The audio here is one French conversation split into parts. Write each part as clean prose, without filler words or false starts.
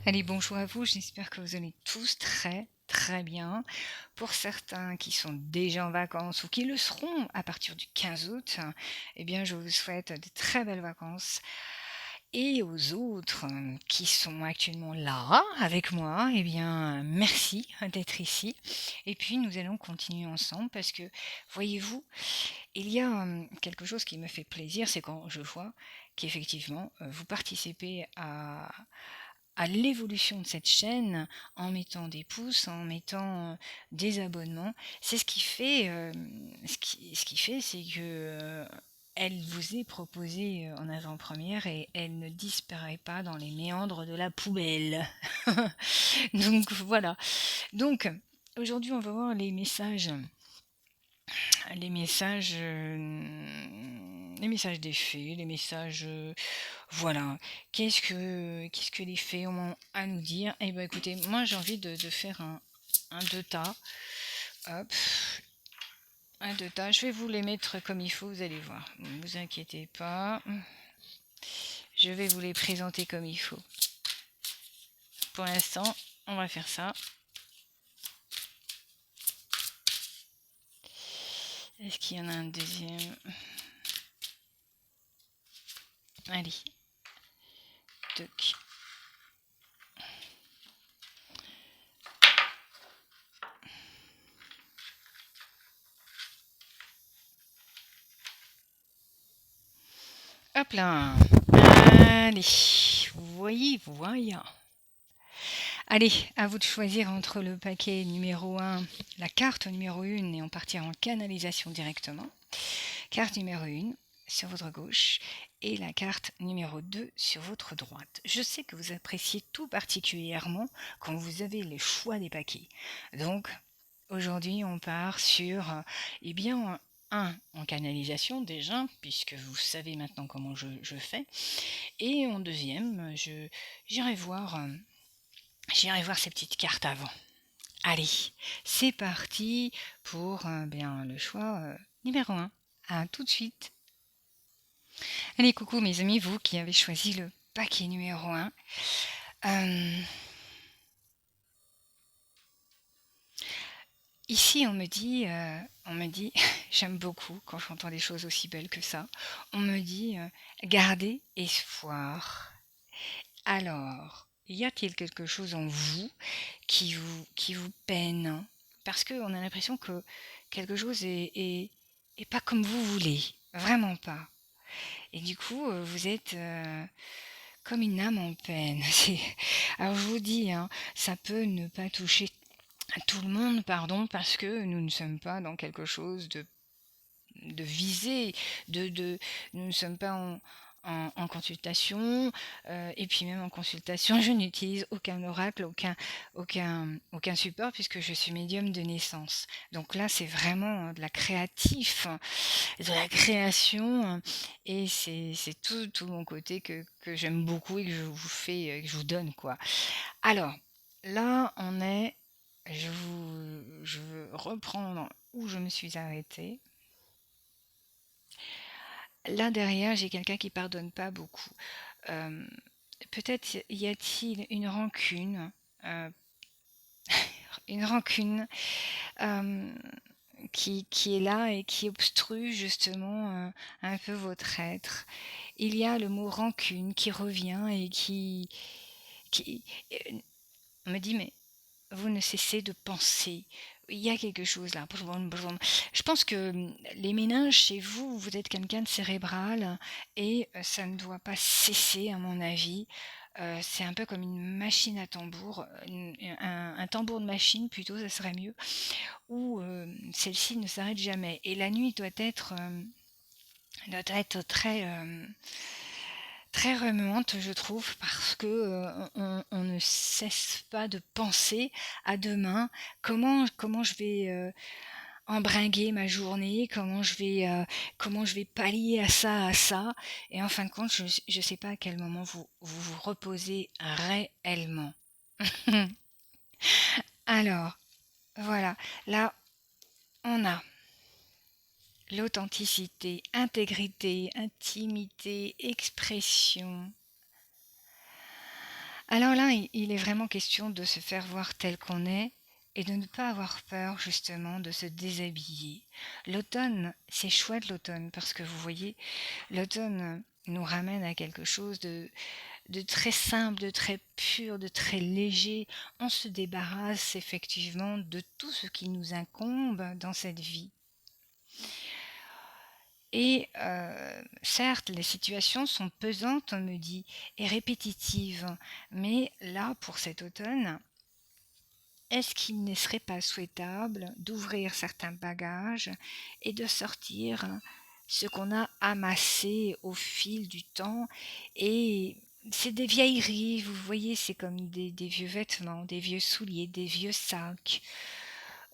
Allez, bonjour à vous, j'espère que vous allez tous très très bien. Pour certains qui sont déjà en vacances ou qui le seront à partir du 15 août, eh bien je vous souhaite de très belles vacances. Et aux autres qui sont actuellement là avec moi, eh bien merci d'être ici. Et puis nous allons continuer ensemble parce que, voyez-vous, il y a quelque chose qui me fait plaisir, c'est quand je vois qu'effectivement vous participez à l'évolution de cette chaîne en mettant des pouces, en mettant, des abonnements. C'est ce qui fait, ce qui fait, c'est que, elle vous est proposée, en avant-première et elle ne disparaît pas dans les méandres de la poubelle. Donc voilà. Donc aujourd'hui, on va voir les messages des fées, les messages, voilà. Qu'est-ce que les fées ont à nous dire? Eh ben, écoutez, moi, j'ai envie de faire un 2 tas. Hop, un 2 tas. Je vais vous les mettre comme il faut, vous allez voir. Ne vous inquiétez pas. Je vais vous les présenter comme il faut. Pour l'instant, on va faire ça. Est-ce qu'il y en a un deuxième? Allez. Toc. Hop là. Allez. Voyez. Allez, à vous de choisir entre le paquet numéro 1, la carte numéro 1, et on partira en canalisation directement. Carte numéro 1 sur votre gauche et la carte numéro 2 sur votre droite. Je sais que vous appréciez tout particulièrement quand vous avez le choix des paquets. Donc, aujourd'hui, on part sur, eh bien, un en canalisation déjà, puisque vous savez maintenant comment je fais. Et en deuxième, j'irai voir... J'irai voir ces petites cartes avant. Allez, c'est parti pour bien le choix numéro 1. À tout de suite. Allez, coucou mes amis, vous qui avez choisi le paquet numéro 1. Ici, on me dit, j'aime beaucoup quand j'entends des choses aussi belles que ça, on me dit, gardez espoir. Alors, y a-t-il quelque chose en vous qui vous peine? Parce qu'on a l'impression que quelque chose est pas comme vous voulez, vraiment pas. Et du coup, vous êtes comme une âme en peine. Alors je vous dis, hein, ça peut ne pas toucher à tout le monde, pardon, parce que nous ne sommes pas dans quelque chose de visé, nous ne sommes pas en consultation, et puis même en consultation, je n'utilise aucun oracle, aucun support, puisque je suis médium de naissance. Donc là, c'est vraiment de la créatif, de la création, et c'est tout mon côté que j'aime beaucoup et que je vous fais, que je vous donne, quoi. Alors, là, je veux reprendre où je me suis arrêtée. Là derrière, j'ai quelqu'un qui pardonne pas beaucoup. Hem, peut-être y a-t-il heu, une rancune, hem, qui est là et qui obstrue justement, un peu votre être. Il y a le mot rancune qui revient et qui, on me dit: «Mais vous ne cessez de penser». Il y a quelque chose là. Je pense que les méninges chez vous, vous êtes quelqu'un de cérébral et ça ne doit pas cesser à mon avis. C'est un peu comme une machine à tambour, un tambour de machine plutôt, ça serait mieux, où celle-ci ne s'arrête jamais. Et la nuit doit être très, très remuante, je trouve, parce que on ne cesse pas de penser à demain, comment je vais embringuer ma journée, comment je vais pallier à ça, et en fin de compte, je sais pas à quel moment vous reposez réellement. Alors, voilà, là, on a l'authenticité, intégrité, intimité, expression. Alors là, il est vraiment question de se faire voir tel qu'on est et de ne pas avoir peur justement de se déshabiller. L'automne, c'est chouette l'automne parce que vous voyez, l'automne nous ramène à quelque chose de très simple, de très pur, de très léger. On se débarrasse effectivement de tout ce qui nous incombe dans cette vie. Et certes, les situations sont pesantes, on me dit, et répétitives. Mais là, pour cet automne, est-ce qu'il ne serait pas souhaitable d'ouvrir certains bagages et de sortir ce qu'on a amassé au fil du temps? Et c'est des vieilleries, vous voyez, c'est comme des vieux vêtements, des vieux souliers, des vieux sacs,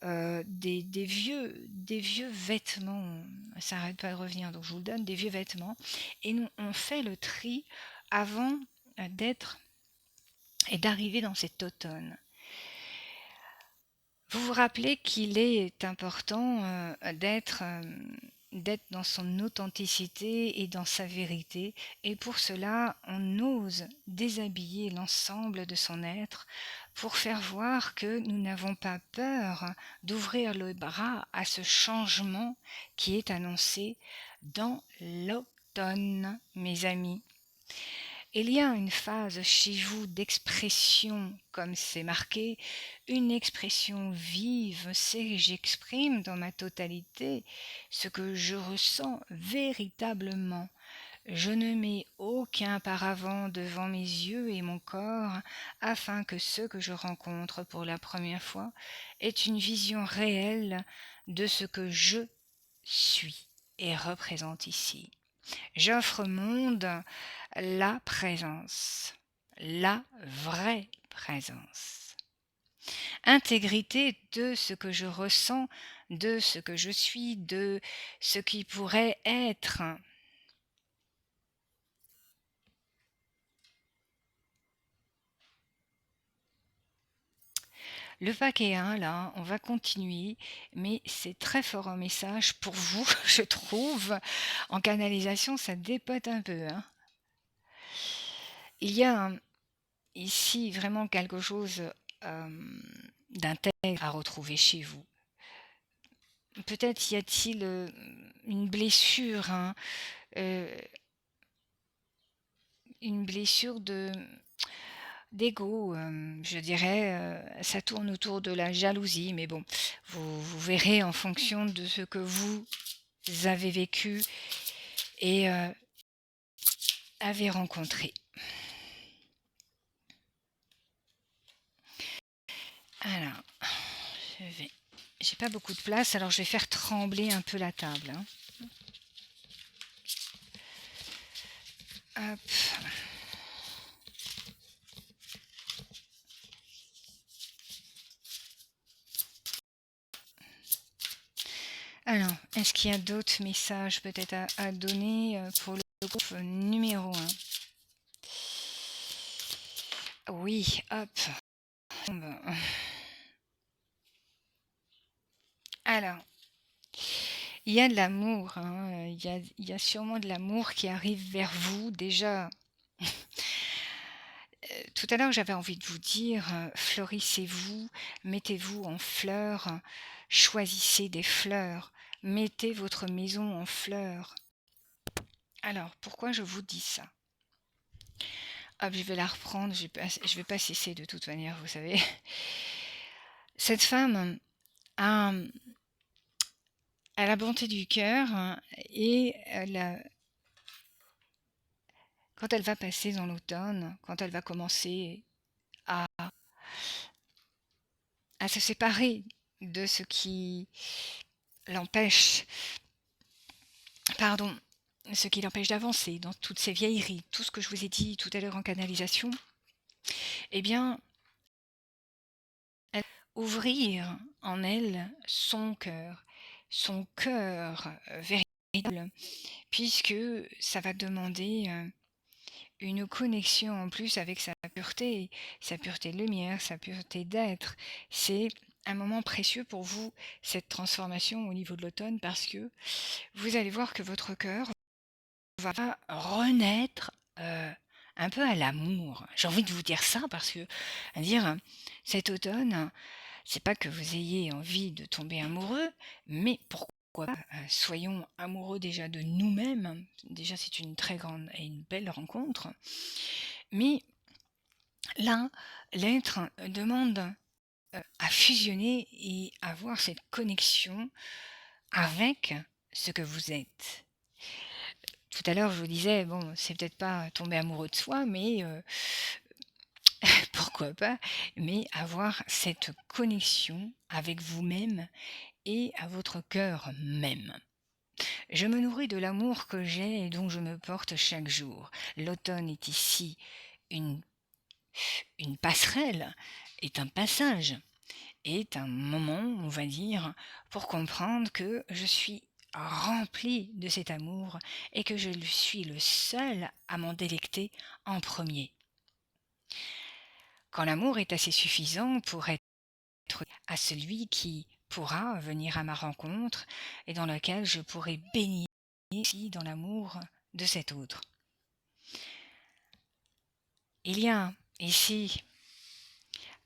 des vieux vêtements. Ça n'arrête pas de revenir, donc je vous le donne, des vieux vêtements. Et nous, on fait le tri avant d'être et d'arriver dans cet automne. Vous vous rappelez qu'il est important d'être dans son authenticité et dans sa vérité, et pour cela, on ose déshabiller l'ensemble de son être pour faire voir que nous n'avons pas peur d'ouvrir le bras à ce changement qui est annoncé dans l'automne, mes amis. Il y a une phase chez vous d'expression, comme c'est marqué, une expression vive, c'est j'exprime dans ma totalité ce que je ressens véritablement. Je ne mets aucun paravent devant mes yeux et mon corps afin que ce que je rencontre pour la première fois ait une vision réelle de ce que je suis et représente ici. J'offre au monde la présence, la vraie présence. Intégrité de ce que je ressens, de ce que je suis, de ce qui pourrait être. Le paquet 1, là, on va continuer, mais c'est très fort un message pour vous, je trouve. En canalisation, ça dépote un peu, hein. Il y a ici vraiment quelque chose d'intègre à retrouver chez vous. Peut-être y a-t-il une blessure, hein, euh, une blessure d'ego, je dirais. Ça tourne autour de la jalousie, mais bon, vous verrez en fonction de ce que vous avez vécu et avez rencontré. Alors, j'ai pas beaucoup de place, alors je vais faire trembler un peu la table, hein. Hop. Alors, est-ce qu'il y a d'autres messages peut-être à donner pour le groupe numéro 1? Oui, hop. Alors, il y a de l'amour, hein, il y a sûrement de l'amour qui arrive vers vous déjà. Tout à l'heure, j'avais envie de vous dire, fleurissez-vous, mettez-vous en fleurs, choisissez des fleurs, mettez votre maison en fleurs. Alors, pourquoi je vous dis ça? Hop, je vais la reprendre, je vais pas cesser de toute manière, vous savez. Cette femme a la bonté du cœur et quand elle va passer dans l'automne, quand elle va commencer à, à se séparer de ce qui l'empêche, pardon, ce qui l'empêche d'avancer dans toutes ces vieilleries, tout ce que je vous ai dit tout à l'heure en canalisation, eh bien, elle va ouvrir en elle son cœur véritable, puisque ça va demander une connexion en plus avec sa pureté de lumière, sa pureté d'être. C'est un moment précieux pour vous, cette transformation au niveau de l'automne, parce que vous allez voir que votre cœur va renaître un peu à l'amour. J'ai envie de vous dire ça parce que, à dire, cet automne, c'est pas que vous ayez envie de tomber amoureux, mais pourquoi pas, soyons amoureux déjà de nous-mêmes. Déjà, c'est une très grande et une belle rencontre. Mais là, l'être demande à fusionner et avoir cette connexion avec ce que vous êtes. Tout à l'heure, je vous disais, bon, c'est peut-être pas tomber amoureux de soi, mais pourquoi pas, mais avoir cette connexion avec vous-même et à votre cœur même. Je me nourris de l'amour que j'ai et dont je me porte chaque jour. L'automne est ici une, une passerelle, est un passage, est un moment, on va dire, pour comprendre que je suis rempli de cet amour et que je suis le seul à m'en délecter en premier. Quand l'amour est assez suffisant pour être à celui qui pourra venir à ma rencontre et dans lequel je pourrai baigner aussi dans l'amour de cet autre. Il y a ici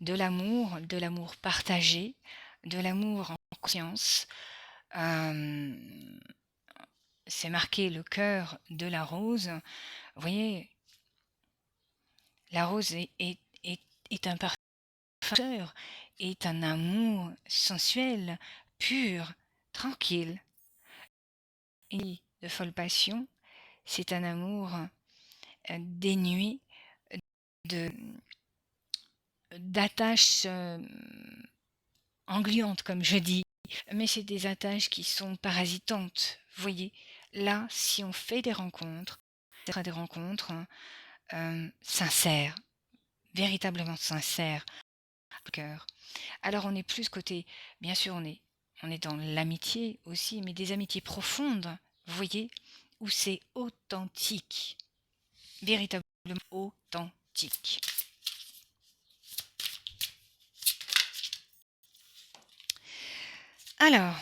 de l'amour partagé, de l'amour en conscience. Euh, c'est marqué le cœur de la rose. Vous voyez, la rose est un parfum, est un amour sensuel, pur, tranquille. Et de folle passion, c'est un amour dénué de d'attaches engluantes, comme je dis. Mais c'est des attaches qui sont parasitantes. Vous voyez, là, si on fait des rencontres, ce sera des rencontres sincères, véritablement sincères, au cœur. Alors on est plus côté, bien sûr, on est dans l'amitié aussi, mais des amitiés profondes, vous voyez, où c'est authentique, véritablement authentique. Alors,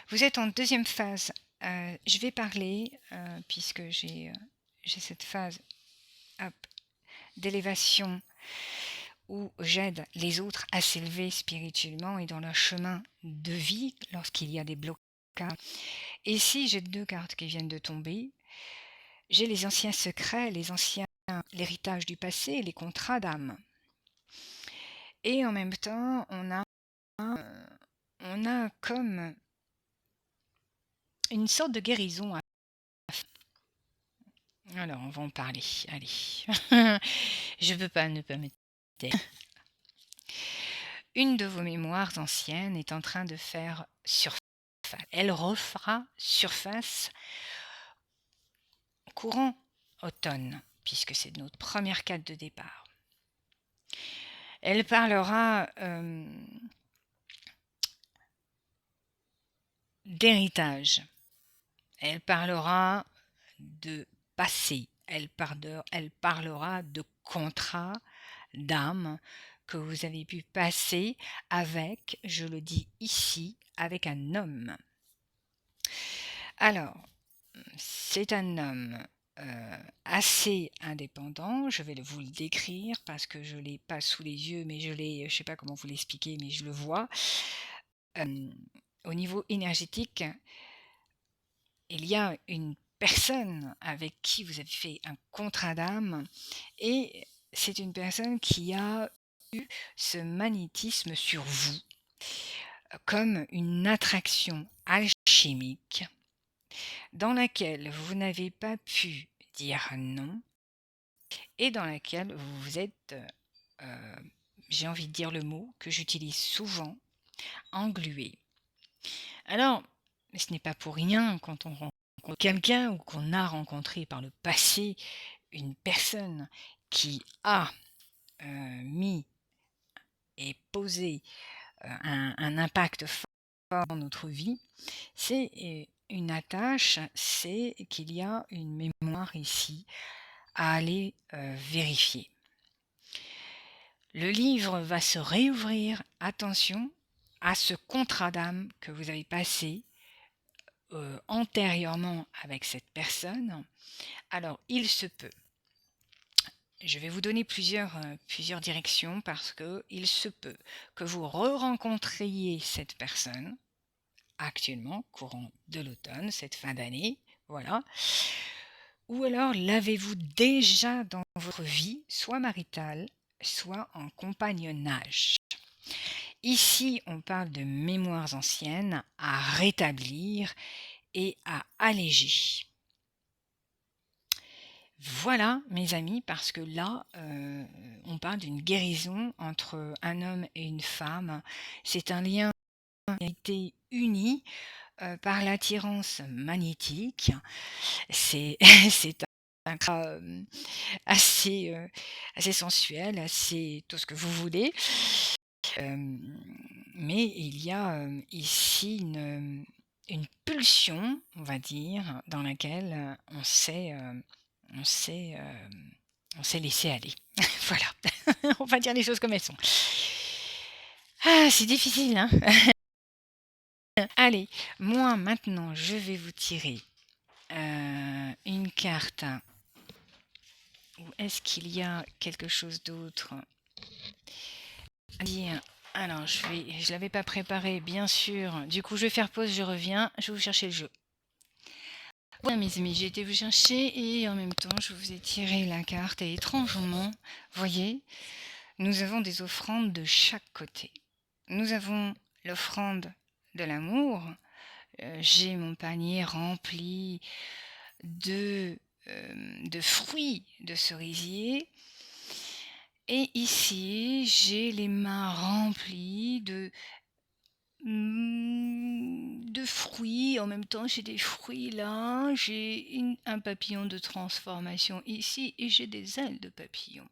vous êtes en deuxième phase. Je vais parler, puisque j'ai cette phase d'élévation où j'aide les autres à s'élever spirituellement et dans leur chemin de vie lorsqu'il y a des blocages. Et ici, j'ai deux cartes qui viennent de tomber. J'ai les anciens secrets, l'héritage du passé, les contrats d'âme. Et en même temps, on a comme une sorte de guérison à faire. Alors, on va en parler. Allez. Je ne peux pas ne pas me taire. Une de vos mémoires anciennes est en train de faire surface. Elle refera surface courant automne, puisque c'est notre première carte de départ. Elle parlera d'héritage. Elle parlera de passé. Elle parlera de contrat d'âme que vous avez pu passer avec, je le dis ici, avec un homme. Alors, c'est un homme assez indépendant, je vais vous le décrire parce que je ne l'ai pas sous les yeux, mais je ne sais pas comment vous l'expliquer, mais je le vois. Au niveau énergétique, il y a une personne avec qui vous avez fait un contrat d'âme et c'est une personne qui a eu ce magnétisme sur vous comme une attraction alchimique dans laquelle vous n'avez pas pu dire non et dans laquelle vous vous êtes, j'ai envie de dire le mot que j'utilise souvent, englué. Alors, ce n'est pas pour rien quand on rencontre quelqu'un ou qu'on a rencontré par le passé une personne qui a mis et posé un impact fort dans notre vie, c'est une attache, c'est qu'il y a une mémoire ici à aller vérifier. Le livre va se réouvrir, attention à ce contrat d'âme que vous avez passé, antérieurement avec cette personne, alors il se peut, je vais vous donner plusieurs directions parce que il se peut que vous re-rencontriez cette personne actuellement, courant de l'automne, cette fin d'année, voilà. Ou alors l'avez-vous déjà dans votre vie, soit maritale, soit en compagnonnage. Ici, on parle de mémoires anciennes à rétablir et à alléger. Voilà, mes amis, parce que là, on parle d'une guérison entre un homme et une femme. C'est un lien qui a été uni par l'attirance magnétique. C'est c'est un cas assez sensuel, assez tout ce que vous voulez. Euh, mais il y a ici une pulsion, on va dire, dans laquelle on s'est, euh, on s'est laissé aller. Voilà, on va dire les choses comme elles sont. Ah, c'est difficile, hein. Allez, moi maintenant, je vais vous tirer une carte. Ou est-ce qu'il y a quelque chose d'autre à dire? Alors, je l'avais pas préparé, bien sûr. Du coup, je vais faire pause, je reviens. Je vais vous chercher le jeu. Voilà, mes amis, j'ai été vous chercher et en même temps, je vous ai tiré la carte. Et étrangement, voyez, nous avons des offrandes de chaque côté. Nous avons l'offrande de l'amour. J'ai mon panier rempli de, de fruits de cerisier. Et ici, j'ai les mains remplies de fruits. En même temps, j'ai des fruits là. J'ai un papillon de transformation ici et j'ai des ailes de papillon.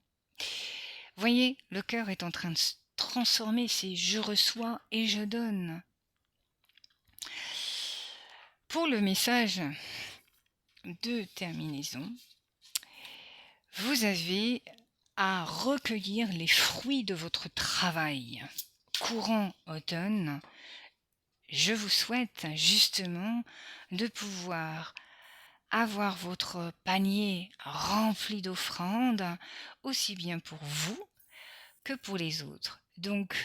Voyez, le cœur est en train de se transformer. C'est je reçois et je donne. Pour le message de terminaison, vous avez à recueillir les fruits de votre travail. Courant automne, je vous souhaite justement de pouvoir avoir votre panier rempli d'offrandes, aussi bien pour vous que pour les autres. Donc,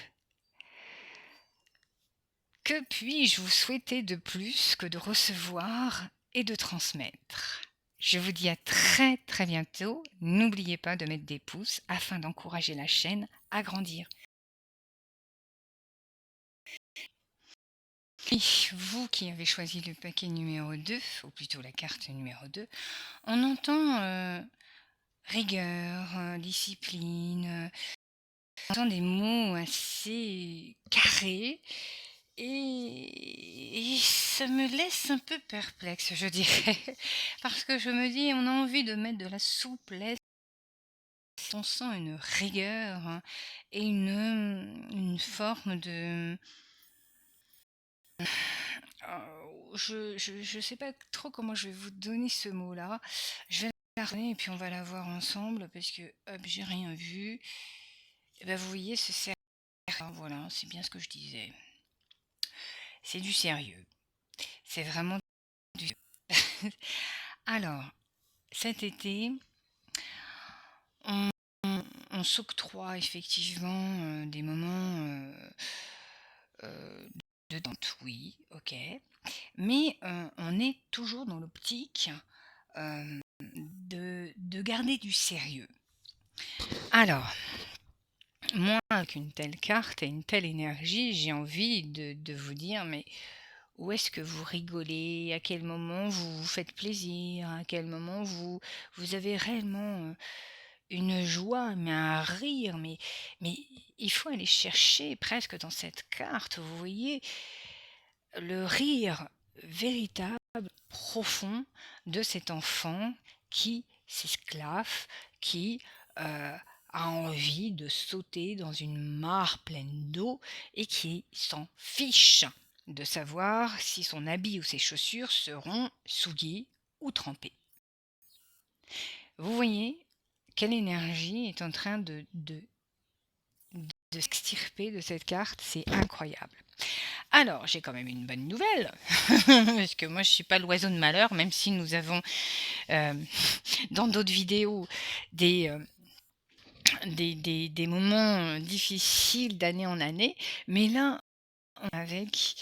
que puis-je vous souhaiter de plus que de recevoir et de transmettre? Je vous dis à très très bientôt. N'oubliez pas de mettre des pouces afin d'encourager la chaîne à grandir. Et vous qui avez choisi le paquet numéro 2, ou plutôt la carte numéro 2, on entend rigueur, discipline, on entend des mots assez carrés et ça me laisse un peu perplexe, je dirais, parce que je me dis, on a envie de mettre de la souplesse, on sent une rigueur et une forme de... je sais pas trop comment je vais vous donner ce mot-là. Je vais la regarder et puis on va la voir ensemble parce que hop, j'ai rien vu. Et ben vous voyez, ce sérieux, voilà, c'est bien ce que je disais. C'est du sérieux. C'est vraiment du sérieux. Alors, cet été, on, on s'octroie effectivement des moments euh, de détente, oui, ok. Mais on est toujours dans l'optique de garder du sérieux. Alors, moi, avec une telle carte et une telle énergie, j'ai envie de vous dire, mais où est-ce que vous rigolez? À quel moment vous vous faites plaisir? À quel moment vous avez réellement une joie, mais un rire? Mais il faut aller chercher presque dans cette carte, vous voyez, le rire véritable, profond de cet enfant qui s'esclaffe, qui a envie de sauter dans une mare pleine d'eau et qui s'en fiche de savoir si son habit ou ses chaussures seront souillées ou trempées. Vous voyez quelle énergie est en train de s'extirper de cette carte, c'est incroyable. Alors, j'ai quand même une bonne nouvelle, parce que moi je suis pas l'oiseau de malheur, même si nous avons dans d'autres vidéos des, des moments difficiles d'année en année, mais là, avec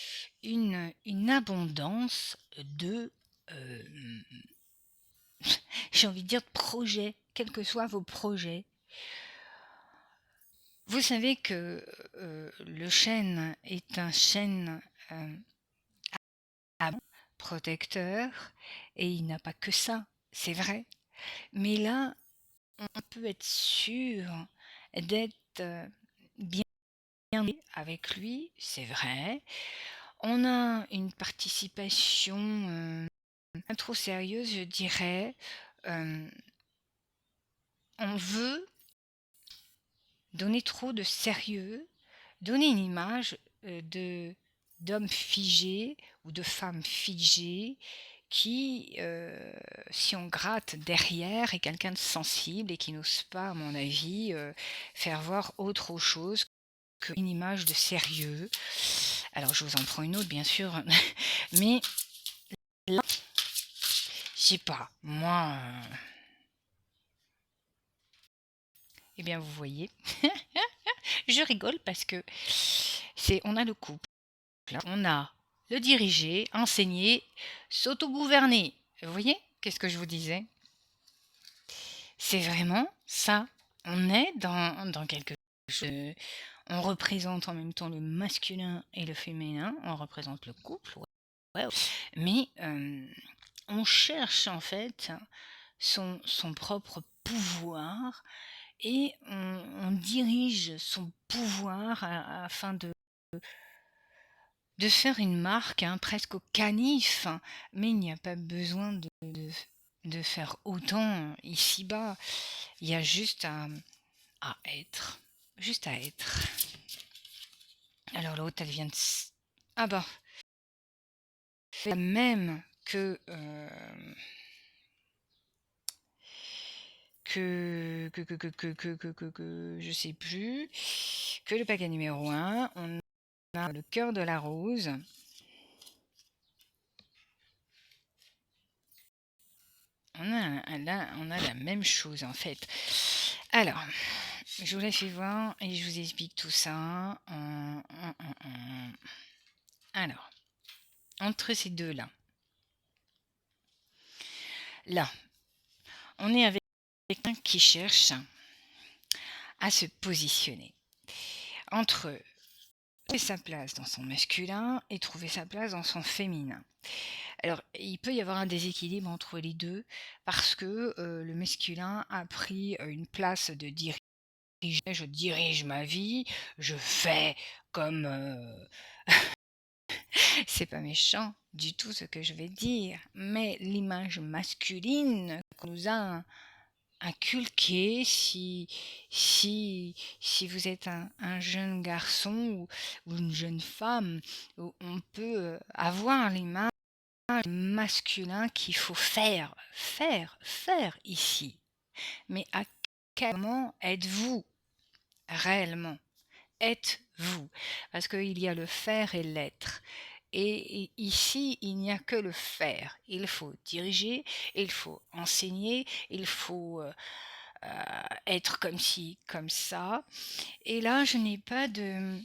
une abondance de, j'ai envie de dire, de projets, quels que soient vos projets. Vous savez que le chêne est un chêne protecteur et il n'a pas que ça, c'est vrai. Mais là, on peut être sûr d'être bien avec lui, c'est vrai. On a une participation pas trop sérieuse, je dirais. Euh, on veut donner trop de sérieux, donner une image de d'homme figé ou de femme figée qui, si on gratte derrière, est quelqu'un de sensible et qui n'ose pas, à mon avis, faire voir autre chose qu'une image de sérieux. Alors je vous en prends une autre, bien sûr, mais là, je sais pas, moi, eh bien vous voyez, je rigole parce que on a le couple, là, on a le diriger, enseigner, s'auto-gouverner. Vous voyez, qu'est-ce que je vous disais? C'est vraiment ça. On est dans quelque chose. On représente en même temps le masculin et le féminin. On représente le couple. Ouais. Mais on cherche en fait son propre pouvoir et on dirige son pouvoir afin de faire une marque presque au canif. Mais il n'y a pas besoin de faire autant ici-bas. Il y a juste à être. Juste à être. Alors l'autre, elle vient de... Ah bah, la même que je sais plus, que le paquet numéro 1. On a le cœur de la rose. Là, on a la même chose en fait. Alors, je vous la fais voir et je vous explique tout ça. Alors, entre ces deux-là, là, on est avec quelqu'un qui cherche à se positionner entre trouver sa place dans son masculin et trouver sa place dans son féminin. Alors, il peut y avoir un déséquilibre entre les deux parce que le masculin a pris une place de diriger. Je dirige ma vie, je fais comme... C'est pas méchant du tout ce que je vais dire, mais l'image masculine qu'on nous a inculquée, si vous êtes un jeune garçon ou une jeune femme, on peut avoir l'image masculin qu'il faut faire ici. Mais à quel moment êtes-vous réellement? Êtes-vous? Parce qu'il y a le faire et l'être. Et ici, il n'y a que le faire. Il faut diriger, il faut enseigner, il faut être comme ci, comme ça. Et là, je n'ai pas de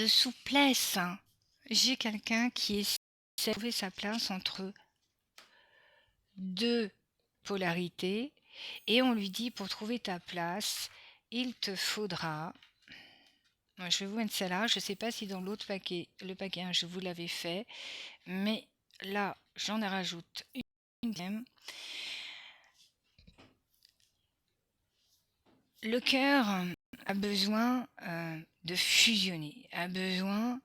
souplesse. J'ai quelqu'un qui essaie de trouver sa place entre deux polarités et on lui dit pour trouver ta place, il te faudra... Je vais vous mettre celle-là. Je ne sais pas si dans l'autre paquet, le paquet 1, je vous l'avais fait, mais là, j'en rajoute une deuxième. Le cœur a besoin de fusionner, a besoin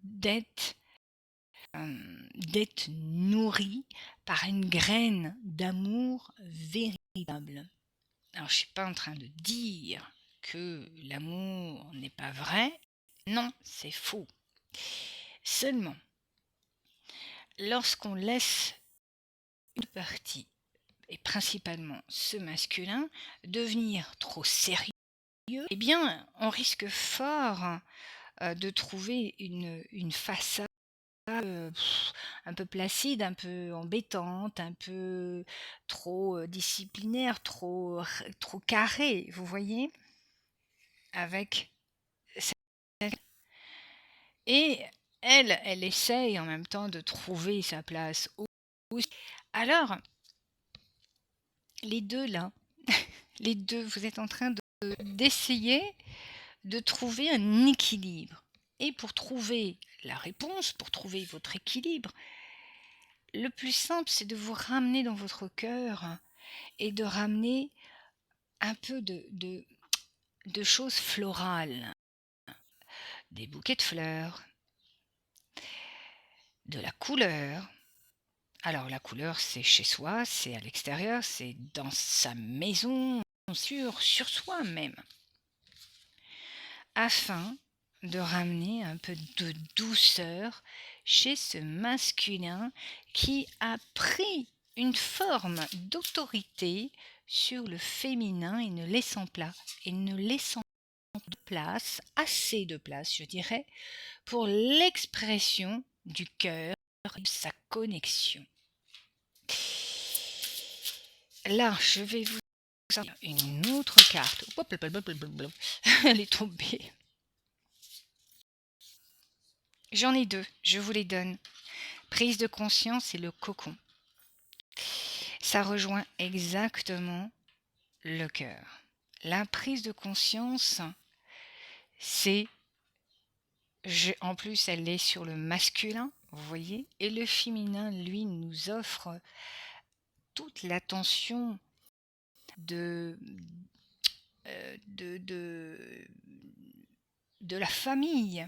d'être nourri par une graine d'amour véritable. Alors, je ne suis pas en train de dire que l'amour n'est pas vrai. Non, c'est faux. Seulement, lorsqu'on laisse une partie, et principalement ce masculin, devenir trop sérieux, eh bien, on risque fort de trouver une façade un peu placide, un peu embêtante, un peu trop disciplinaire, trop carrée, vous voyez, avec cette- et elle essaye en même temps de trouver sa place aussi. Alors, les deux là, les deux, vous êtes en train d'essayer de trouver un équilibre. Et pour trouver la réponse, pour trouver votre équilibre, le plus simple, c'est de vous ramener dans votre cœur et de ramener un peu de choses florales, des bouquets de fleurs, de la couleur. Alors la couleur, c'est chez soi, c'est à l'extérieur, c'est dans sa maison, sur soi même, afin de ramener un peu de douceur chez ce masculin qui a pris une forme d'autorité sur le féminin et ne laissant de place, assez de place, je dirais, pour l'expression du cœur et de sa connexion. Là, je vais vous sortir une autre carte. Elle est tombée. J'en ai deux, je vous les donne. Prise de conscience et le cocon. Ça rejoint exactement le cœur. La prise de conscience, c'est, en plus, elle est sur le masculin, vous voyez, et le féminin, lui, nous offre toute l'attention de, de, de, de la famille,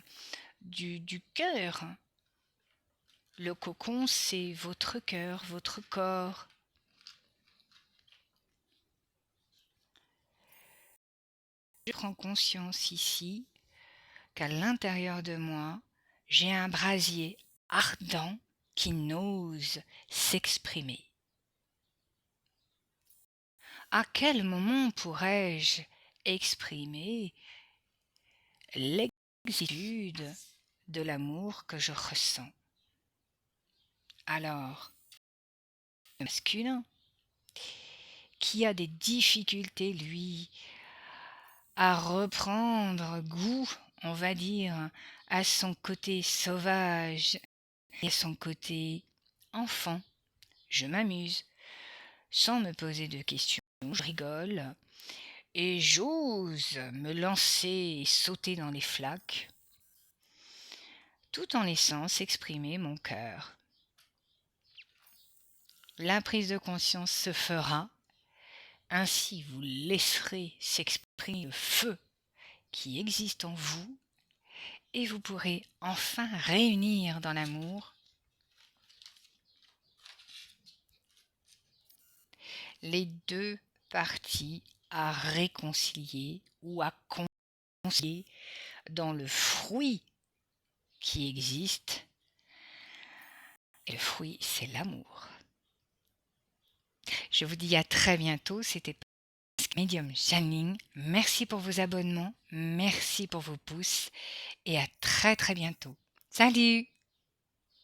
du cœur. Le cocon, c'est votre cœur, votre corps. Je prends conscience ici qu'à l'intérieur de moi, j'ai un brasier ardent qui n'ose s'exprimer. À quel moment pourrais-je exprimer l'exactitude de l'amour que je ressens? Alors, le masculin, qui a des difficultés, lui, à reprendre goût, on va dire, à son côté sauvage et à son côté enfant. Je m'amuse, sans me poser de questions, je rigole, et j'ose me lancer et sauter dans les flaques, tout en laissant s'exprimer mon cœur. La prise de conscience se fera, ainsi vous laisserez s'exprimer le feu qui existe en vous, et vous pourrez enfin réunir dans l'amour les deux parties à réconcilier ou à concilier dans le fruit qui existe. Et le fruit, c'est l'amour. Je vous dis à très bientôt. C'était Medium Janine. Merci pour vos abonnements, merci pour vos pouces et à très très bientôt. Salut!